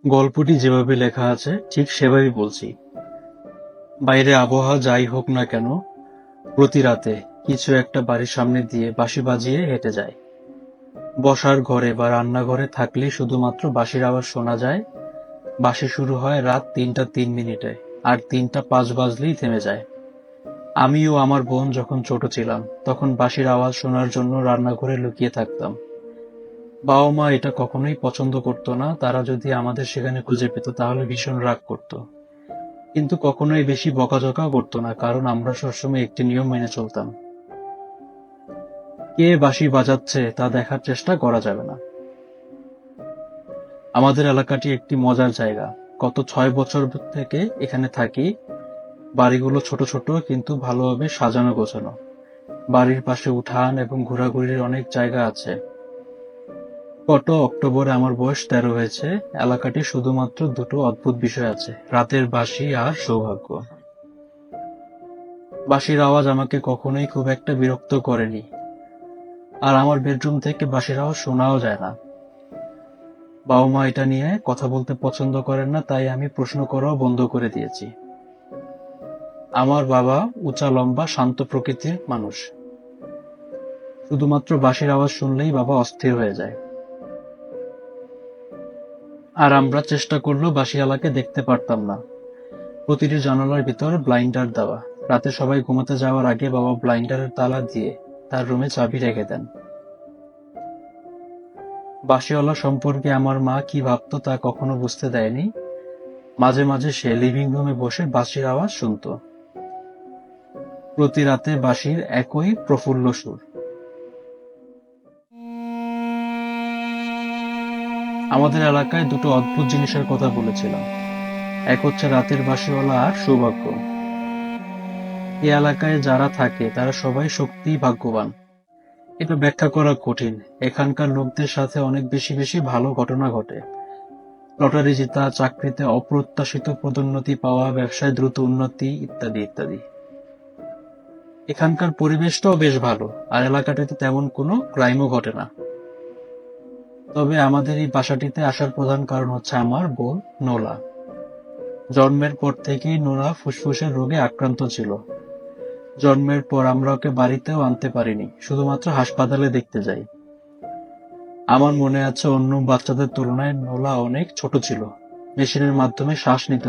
গল্পটি যেভাবে লেখা আছে ঠিক সেভাবেই বলছি। বাইরে আবহাওয়া যাই হোক না কেন, প্রতি রাতে কিছু একটা বাড়ির সামনে দিয়ে বাঁশি বাজিয়ে হেঁটে যায়। বসার ঘরে বা রান্নাঘরে থাকলেই শুধুমাত্র বাঁশির আওয়াজ শোনা যায়। বাঁশি শুরু হয় রাত ৩টা ৩ মিনিটে, আর ৩টা ৫ বাজলেই থেমে যায়। আমি ও আমার বোন যখন ছোট ছিলাম তখন বাঁশির আওয়াজ শোনার জন্য রান্নাঘরে লুকিয়ে থাকতাম। বাবা মা এটা কখনোই পছন্দ করতো না, তারা যদি আমাদের সেখানে খুঁজে পেত তাহলে ভীষণ রাগ করতো। কিন্তু কখনোই বেশি বকাঝকাও করতো না, কারণ আমরা সবসময় একটি নিয়ম মেনে চলতাম: কে বাঁশি বাজাচ্ছে তা দেখার চেষ্টা করা যাবে না। আমাদের এলাকাটি একটি মজার জায়গা। গত ৬ বছর থেকে এখানে থাকি। বাড়িগুলো ছোট ছোট কিন্তু ভালোভাবে সাজানো গোছানো। বাড়ির পাশে উঠান এবং ঘোরাঘুরির অনেক জায়গা আছে। গত অক্টোবরে আমার বয়স ১৩ হয়েছে। এলাকাটি শুধুমাত্র দুটো অদ্ভুত বিষয় আছে: রাতের বাঁশি আর সৌভাগ্য। বাঁশির আওয়াজ আমাকে কখনোই খুব একটা বিরক্ত করেনি, আর আমার বেডরুম থেকে বাঁশির আওয়াজ শোনাও যায় না। বাবা মা এটা নিয়ে কথা বলতে পছন্দ করেন না, তাই আমি প্রশ্ন করাও বন্ধ করে দিয়েছি। আমার বাবা উঁচা লম্বা শান্ত প্রকৃতির মানুষ। শুধুমাত্র বাঁশির আওয়াজ শুনলেই বাবা অস্থির হয়ে যায়। আর আমরা চেষ্টা করলেও বাঁশিওয়ালাকে দেখতে পারতাম না। প্রতিটি জানালার ভিতর ব্লাইন্ডার দেওয়া। রাতে সবাই ঘুমাতে যাওয়ার আগে বাবা ব্লাইন্ডারের তালা দিয়ে তার রুমে চাবি রেখে দেন। বাঁশিওয়ালা সম্পর্কে আমার মা কি ভাবতো তা কখনো বুঝতে দেয়নি। মাঝে মাঝে সে লিভিং রুমে বসে বাঁশির আওয়াজ শুনতো। প্রতি রাতে বাঁশির একই প্রফুল্ল সুর। আমাদের এলাকায় দুটো অদ্ভুত জিনিসের কথা বলেছিলাম। এক হচ্ছে রাতের বাঁশিওয়ালা আর সৌভাগ্য। এই এলাকায় যারা থাকে তারা সবাই সত্যিই ভাগ্যবান। এটা ব্যাখ্যা করা কঠিন। এখানকার লোকদের সাথে অনেক বেশি বেশি ভালো ঘটনা ঘটে: লটারি জেতা, চাকরিতে অপ্রত্যাশিত পদোন্নতি পাওয়া, ব্যবসায় দ্রুত উন্নতি, ইত্যাদি ইত্যাদি। এখানকার পরিবেশটাও বেশ ভালো, আর এলাকাটিতে তেমন কোনো ক্রাইমও ঘটে না। তবে আমাদের এই বাসাটিতে আসার প্রধান কারণ হচ্ছে আমার বোন নোলা। জন্মের পর থেকেই নোলা ফুসফুসের রোগে আক্রান্ত ছিল। জন্মের পর আমরা ওকে বাড়িতেও আনতে পারিনি, শুধুমাত্র হাসপাতালে দেখতে যাই। আমার মনে আছে অন্য বাচ্চাদের তুলনায় নোলা অনেক ছোট ছিল। মেশিনের মাধ্যমে শ্বাস নিতে